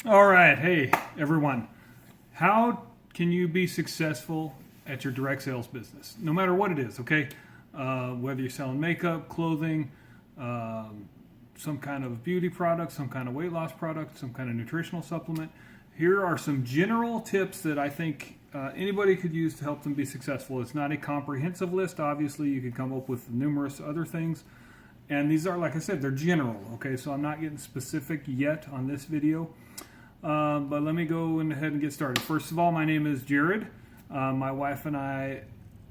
All right. Hey, everyone. How can you be successful at your direct sales business? No matter what it is, okay? Whether you're selling makeup, clothing, some kind of beauty product, some kind of weight loss product, some kind of nutritional supplement. Here are some general tips that I think anybody could use to help them be successful. It's not a comprehensive list. Obviously, you could come up with numerous other things. And these are, like I said, they're general, okay? So I'm not getting specific yet on this video. But let me go ahead and get started. First of all, my name is Jared. My wife and I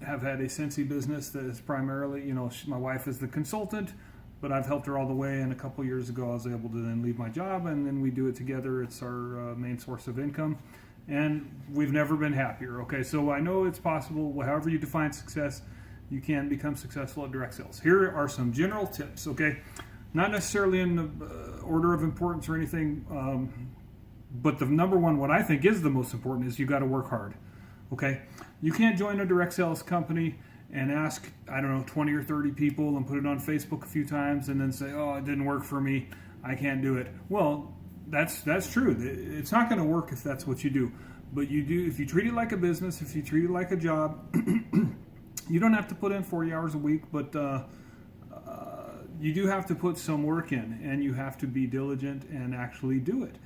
have had a Scentsy business that is primarily, my wife is the consultant, but I've helped her all the way. And a couple years ago, I was able to then leave my job, and then we do it together. It's our main source of income, and we've never been happier. Okay, so I know it's possible. However you define success, you can become successful at direct sales. Here are some general tips. Okay, not necessarily in the order of importance or anything. But the number one, what I think is the most important, is you got to work hard. Okay, you can't join a direct sales company and ask, 20 or 30 people and put it on Facebook a few times and then say, oh, it didn't work for me, I can't do it. Well, that's true. It's not going to work if that's what you do. But you do, if you treat it like a business, if you treat it like a job, you don't have to put in 40 hours a week, but you do have to put some work in, and you have to be diligent and actually do it.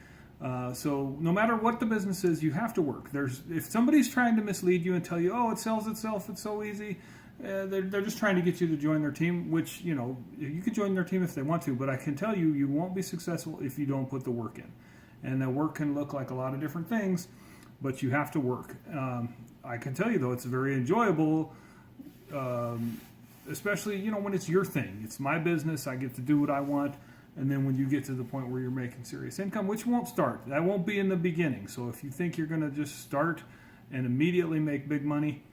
So no matter what the business is, you have to work. If somebody's trying to mislead you and tell you, oh, it sells itself, it's so easy, they're just trying to get you to join their team, which, you could join their team if they want to, but I can tell you, you won't be successful if you don't put the work in. And the work can look like a lot of different things, but you have to work. I can tell you, though, it's very enjoyable, especially, when it's your thing. It's my business. I get to do what I want. And then when you get to the point where you're making serious income, which won't start, that won't be in the beginning. So if you think you're going to just start and immediately make big money,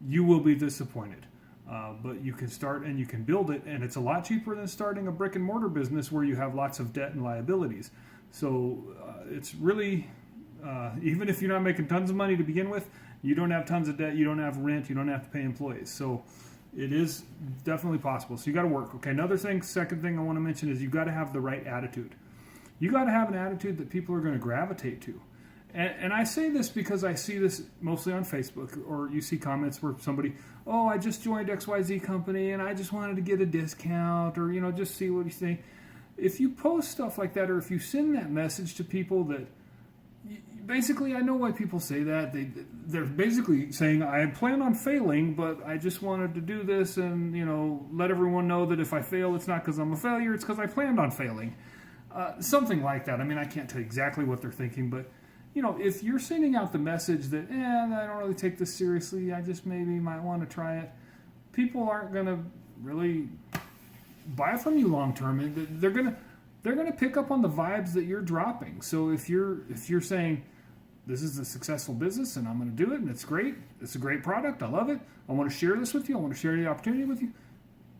you will be disappointed. But you can start and you can build it, and it's a lot cheaper than starting a brick and mortar business where you have lots of debt and liabilities. So it's really, even if you're not making tons of money to begin with, you don't have tons of debt, you don't have rent, you don't have to pay employees. So it is definitely possible. So you got to work. Okay. Second thing I want to mention is you got to have the right attitude. You got to have an attitude that people are going to gravitate to. And I say this because I see this mostly on Facebook, or you see comments where somebody, oh, I just joined XYZ company and I just wanted to get a discount, or, just see what you think. If you post stuff like that, or if you send that message to people that, basically, I know why people say that. They're basically saying, I plan on failing, but I just wanted to do this and, let everyone know that if I fail, it's not because I'm a failure, it's because I planned on failing. Something like that. I mean, I can't tell you exactly what they're thinking, but, if you're sending out the message that, I don't really take this seriously, I just maybe might want to try it, people aren't going to really buy from you long term. They're going to pick up on the vibes that you're dropping. So if you're saying, this is a successful business and I'm going to do it and it's great, it's a great product, I love it, I want to share this with you, I want to share the opportunity with you,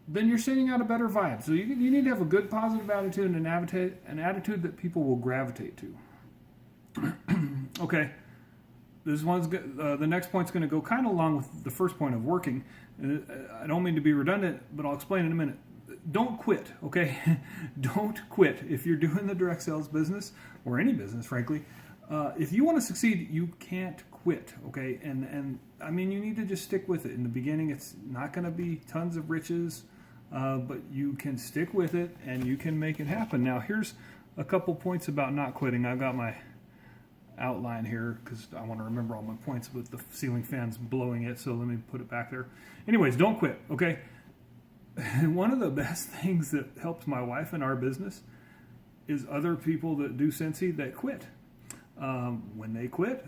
then you're sending out a better vibe. So you need to have a good positive attitude and an attitude that people will gravitate to. Okay, the next point's going to go kind of along with the first point of working. I don't mean to be redundant, but I'll explain in a minute. Don't quit, okay? Don't quit. If you're doing the direct sales business, or any business, frankly, if you want to succeed, you can't quit, okay? And I mean, you need to just stick with it. In the beginning, it's not going to be tons of riches, but you can stick with it, and you can make it happen. Now, here's a couple points about not quitting. I've got my outline here because I want to remember all my points with the ceiling fans blowing it, so let me put it back there. Anyways, don't quit, okay? One of the best things that helps my wife in our business is other people that do Scentsy that quit. When they quit,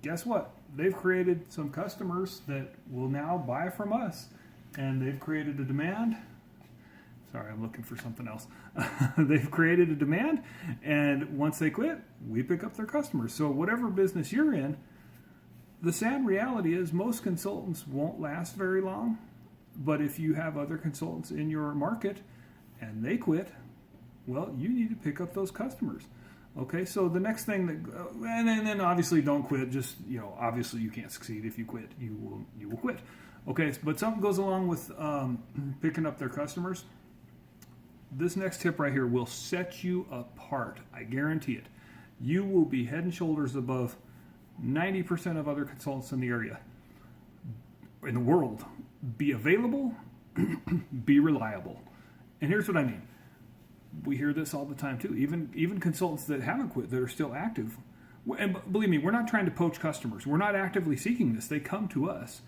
guess what? They've created some customers that will now buy from us, and they've created a demand. Sorry, I'm looking for something else. They've created a demand, and once they quit, we pick up their customers. So whatever business you're in, the sad reality is most consultants won't last very long. But if you have other consultants in your market and they quit, well, you need to pick up those customers. Okay, so the next thing and then obviously don't quit. Just, obviously you can't succeed if you quit. You will quit. Okay, but something goes along with picking up their customers. This next tip right here will set you apart. I guarantee it. you will be head and shoulders above 90% of other consultants in the area, in the world. Be available, be reliable. And here's what I mean. We hear this all the time too. Even consultants that haven't quit, that are still active. And believe me, we're not trying to poach customers. We're not actively seeking this. They come to us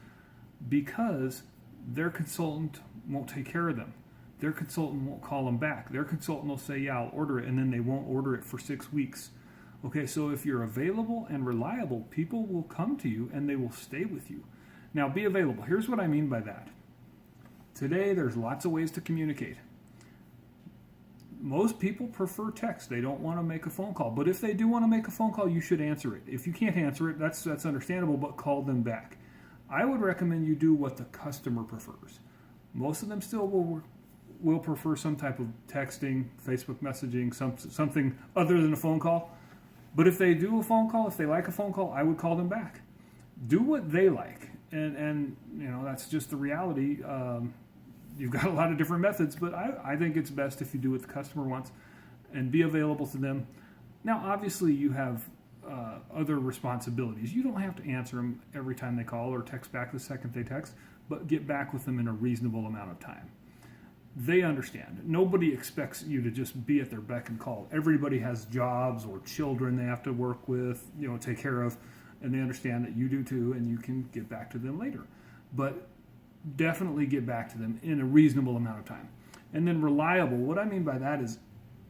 because their consultant won't take care of them. Their consultant won't call them back. Their consultant will say, yeah, I'll order it, and then they won't order it for 6 weeks. Okay, so if you're available and reliable, people will come to you and they will stay with you. Now, be available. Here's what I mean by that. Today, there's lots of ways to communicate. Most people prefer text. They don't want to make a phone call. But if they do want to make a phone call, you should answer it. If you can't answer it, that's understandable, but call them back. I would recommend you do what the customer prefers. Most of them still will prefer some type of texting, Facebook messaging, something other than a phone call. But if they do a phone call, if they like a phone call, I would call them back. Do what they like. And you know, that's just the reality. You've got a lot of different methods, but I think it's best if you do what the customer wants and be available to them. Now, obviously, you have other responsibilities. You don't have to answer them every time they call or text back the second they text, but get back with them in a reasonable amount of time. They understand. Nobody expects you to just be at their beck and call. Everybody has jobs or children they have to work with, take care of, and they understand that you do too, and you can get back to them later. But definitely get back to them in a reasonable amount of time. And then reliable, what I mean by that is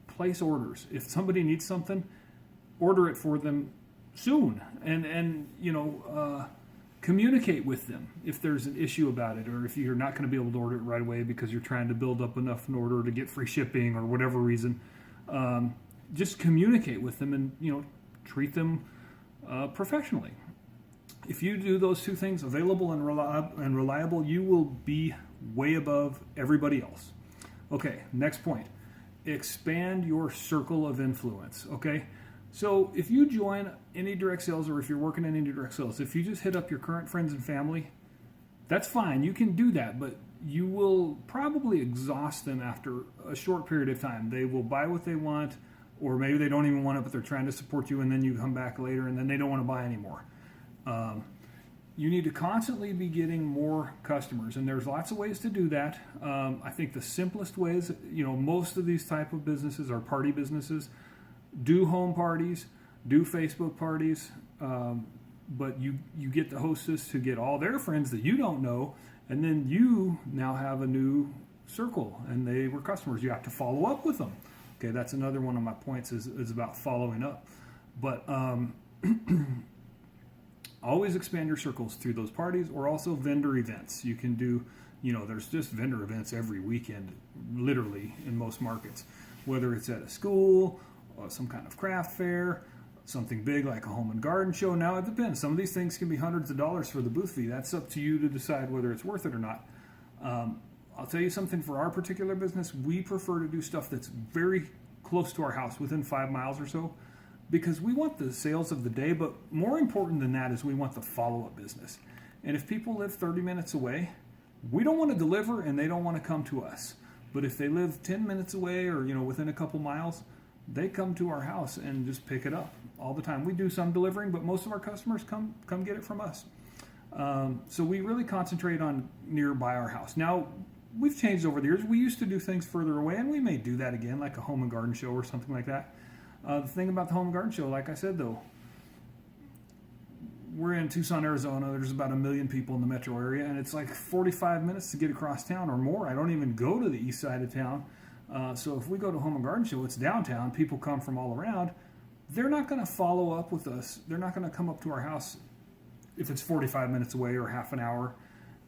place orders. If somebody needs something, order it for them soon, and communicate with them if there's an issue about it, or if you're not going to be able to order it right away because you're trying to build up enough in order to get free shipping or whatever reason. Just communicate with them and treat them professionally. If you do those two things, available and reliable, you will be way above everybody else. Okay, next point. Expand your circle of influence, okay? So if you join any direct sales, or if you're working in any direct sales, if you just hit up your current friends and family, that's fine. You can do that, but you will probably exhaust them after a short period of time. They will buy what they want, or maybe they don't even want it, but they're trying to support you, and then you come back later, and then they don't want to buy anymore. You need to constantly be getting more customers, and there's lots of ways to do that. I think the simplest ways, most of these type of businesses are party businesses. Do home parties, do Facebook parties, but you get the hostess to get all their friends that you don't know, and then you now have a new circle, and they were customers. You have to follow up with them. Okay, that's another one of my points is about following up. But always expand your circles through those parties, or also vendor events. You can do, there's just vendor events every weekend, literally, in most markets. Whether it's at a school, or some kind of craft fair, something big like a home and garden show. Now, it depends. Some of these things can be hundreds of dollars for the booth fee. That's up to you to decide whether it's worth it or not. I'll tell you something, for our particular business, we prefer to do stuff that's very close to our house, within 5 miles or so, because we want the sales of the day, but more important than that is we want the follow-up business. And if people live 30 minutes away, we don't want to deliver and they don't want to come to us. But if they live 10 minutes away or within a couple miles, they come to our house and just pick it up all the time. We do some delivering, but most of our customers come get it from us. So we really concentrate on nearby our house. Now, we've changed over the years. We used to do things further away, and we may do that again, like a home and garden show or something like that. The thing about the home and garden show, like I said, though, we're in Tucson, Arizona. There's about 1 million people in the metro area, and it's like 45 minutes to get across town or more. I don't even go to the east side of town. So if we go to home and garden show, it's downtown. People come from all around. They're not going to follow up with us. They're not going to come up to our house if it's 45 minutes away or half an hour.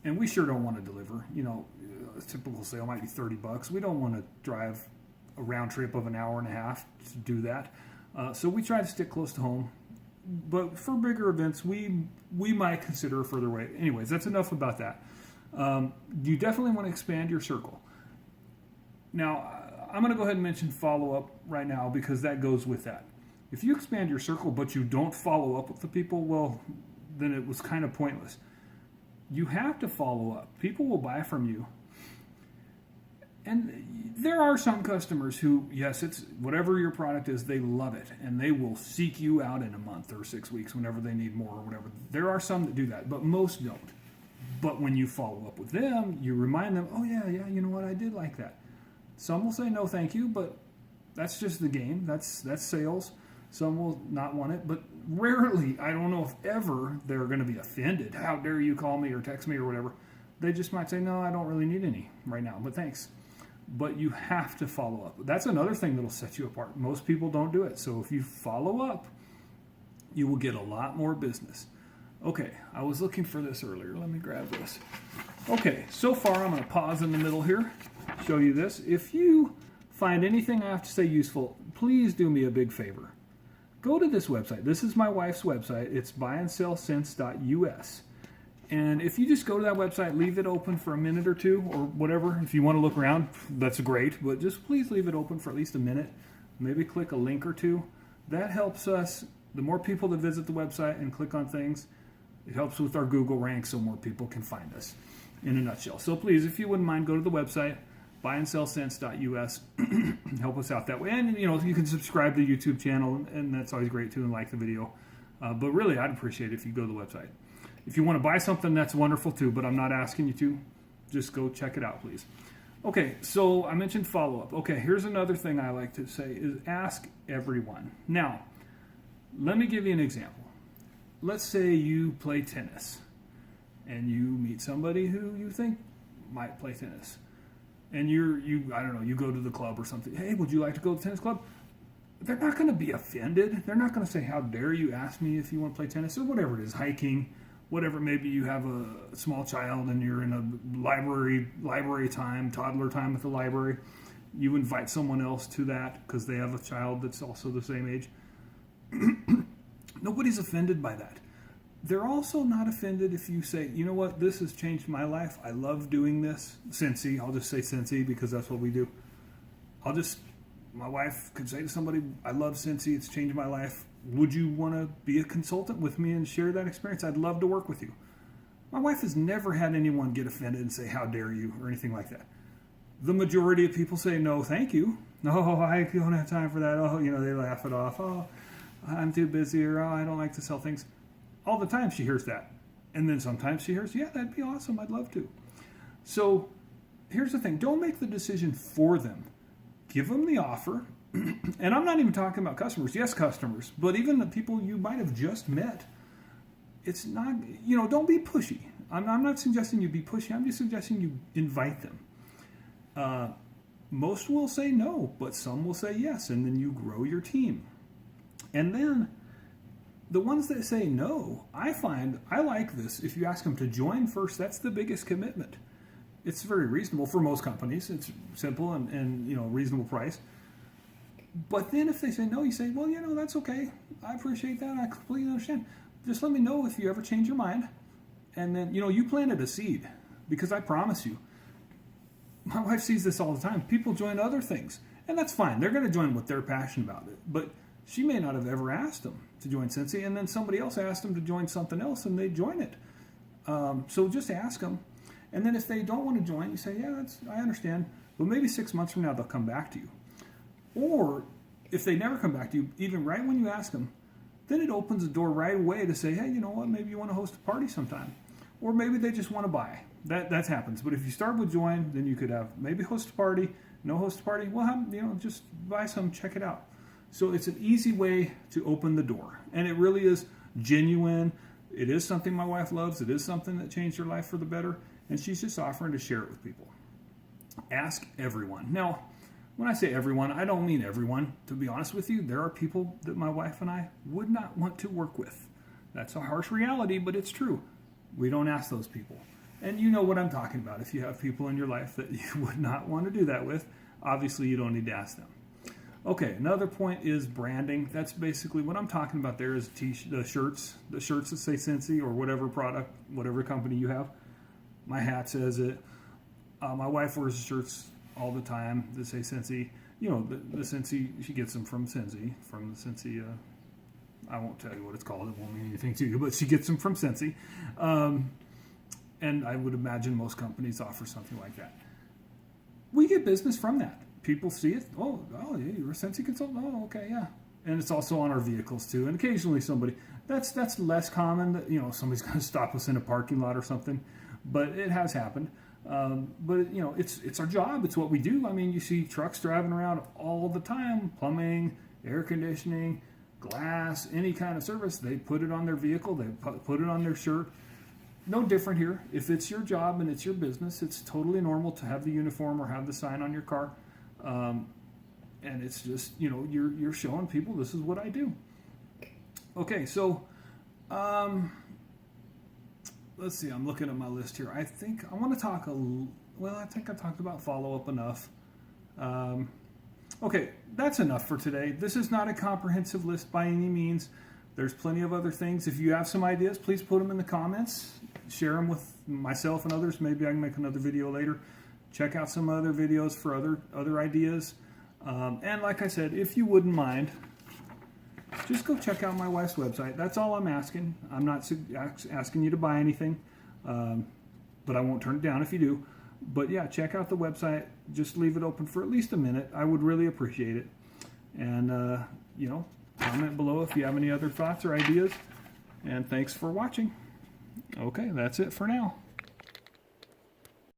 And we sure don't want to deliver. A typical sale might be $30. We don't want to drive a round trip of an hour and a half to do that. So we try to stick close to home. But for bigger events, we might consider a further way. Anyways, that's enough about that. You definitely want to expand your circle. Now, I'm going to go ahead and mention follow-up right now because that goes with that. If you expand your circle but you don't follow up with the people, well, then it was kind of pointless. You have to follow up. People will buy from you. And there are some customers who, yes, it's whatever your product is, they love it, and they will seek you out in a month or 6 weeks whenever they need more or whatever. There are some that do that, but most don't. But when you follow up with them, you remind them, oh yeah, you know what, I did like that. Some will say no, thank you, but that's just the game. That's sales. Some will not want it, but rarely, I don't know if ever, they're going to be offended. How dare you call me or text me or whatever. They just might say, no, I don't really need any right now, but thanks. But you have to follow up. That's another thing that'll set you apart. Most people don't do it. So if you follow up, you will get a lot more business. Okay, I was looking for this earlier. Let me grab this. Okay, so far I'm going to pause in the middle here, show you this. If you find anything I have to say useful, please do me a big favor. Go to this website. This is my wife's website. It's buyandSellSense.us. And if you just go to that website, leave it open for a minute or two or whatever. If you want to look around, that's great. But just please leave it open for at least a minute. Maybe click a link or two. That helps us. The more people that visit the website and click on things, it helps with our Google rank so more people can find us in a nutshell. So please, if you wouldn't mind, go to the website, buyandSellSense.us. Help us out that way. And, you can subscribe to the YouTube channel, and that's always great too, and like the video. But really, I'd appreciate it if you go to the website. If you want to buy something, that's wonderful too, but I'm not asking you to. Just go check it out, please. Okay, so I mentioned follow-up. Okay, here's another thing I like to say is ask everyone. Now, let me give you an example. Let's say you play tennis, and you meet somebody who you think might play tennis. And you go to the club or something. Hey, would you like to go to the tennis club? They're not going to be offended. They're not going to say, how dare you ask me if you want to play tennis, or whatever it is, hiking, whatever. Maybe you have a small child and you're in a library time, toddler time at the library. You invite someone else to that because they have a child that's also the same age. Nobody's offended by that. They're also not offended if you say, you know what, this has changed my life. I love doing this. Cincy, I'll just say Cincy because that's what we do. My wife could say to somebody, I love Cincy, it's changed my life. Would you want to be a consultant with me and share that experience? I'd love to work with you. My wife has never had anyone get offended and say, how dare you, or anything like that. The majority of people say, no, thank you. No, I don't have time for that. Oh, they laugh it off. Oh, I'm too busy, or oh, I don't like to sell things. All the time she hears that. And then sometimes she hears, yeah, that'd be awesome. I'd love to. So here's the thing. Don't make the decision for them. Give them the offer. And I'm not even talking about customers. Yes, customers. But even the people you might have just met. It's not, don't be pushy. I'm not suggesting you be pushy. I'm just suggesting you invite them. Most will say no, but some will say yes. And then you grow your team. And then the ones that say no, I find I like this. If you ask them to join first, that's the biggest commitment. It's very reasonable for most companies. It's simple and reasonable price. But then if they say no, you say, well, that's okay. I appreciate that. I completely understand. Just let me know if you ever change your mind. And then, you planted a seed, because I promise you, my wife sees this all the time. People join other things, and that's fine. They're going to join what they're passionate about. But she may not have ever asked them to join Cincy, and then somebody else asked them to join something else, and they join it. So just ask them. And then if they don't want to join, you say, yeah, I understand. But maybe 6 months from now, they'll come back to you. Or if they never come back to you, even right when you ask them, then it opens the door right away to say, hey, you know what, maybe you want to host a party sometime. Or maybe they just want to buy. That happens. But if you start with join, then you could have maybe host a party, no host a party. Well, just buy some, check it out. So it's an easy way to open the door. And it really is genuine. It is something my wife loves. It is something that changed her life for the better. And she's just offering to share it with people. Ask everyone. Now, when I say everyone, I don't mean everyone. To be honest with you, there are people that my wife and I would not want to work with. That's a harsh reality, but it's true. We don't ask those people. And you know what I'm talking about. If you have people in your life that you would not want to do that with, obviously you don't need to ask them. Okay, another point is branding. That's basically what I'm talking about there is the shirts that say Cincy or whatever product, whatever company you have. My hat says it. My wife wears shirts all the time that say Cincy. The Cincy, she gets them from Cincy, I won't tell you what it's called. It won't mean anything to you, but she gets them from Cincy. And I would imagine most companies offer something like that. we get business from that. People see it. Oh, yeah, you're a Sensi consultant. Oh, okay, yeah. And it's also on our vehicles too. And occasionally somebody, that's less common. That, you know, somebody's going to stop us in a parking lot or something, but it has happened. But you know, it's our job. It's what we do. I mean, you see trucks driving around all the time, plumbing, air conditioning, glass, any kind of service. They put it on their vehicle. They put it on their shirt. No different here. If it's your job and it's your business, it's totally normal to have the uniform or have the sign on your car. And it's just, you know, you're showing people this is what I do. Okay, so let's see. I'm looking at my list here. I think I want to talk I think I talked about follow-up enough. Okay, that's enough for today. This is not a comprehensive list by any means. There's plenty of other things. If you have some ideas, please put them in the comments. Share them with myself and others. Maybe I can make another video later. Check out some other videos for other ideas. And like I said, if you wouldn't mind, just go check out my wife's website. That's all I'm asking. I'm not asking you to buy anything, but I won't turn it down if you do. But yeah, check out the website. Just leave it open for at least a minute. I would really appreciate it. And, you know, comment below if you have any other thoughts or ideas. And thanks for watching. Okay, that's it for now.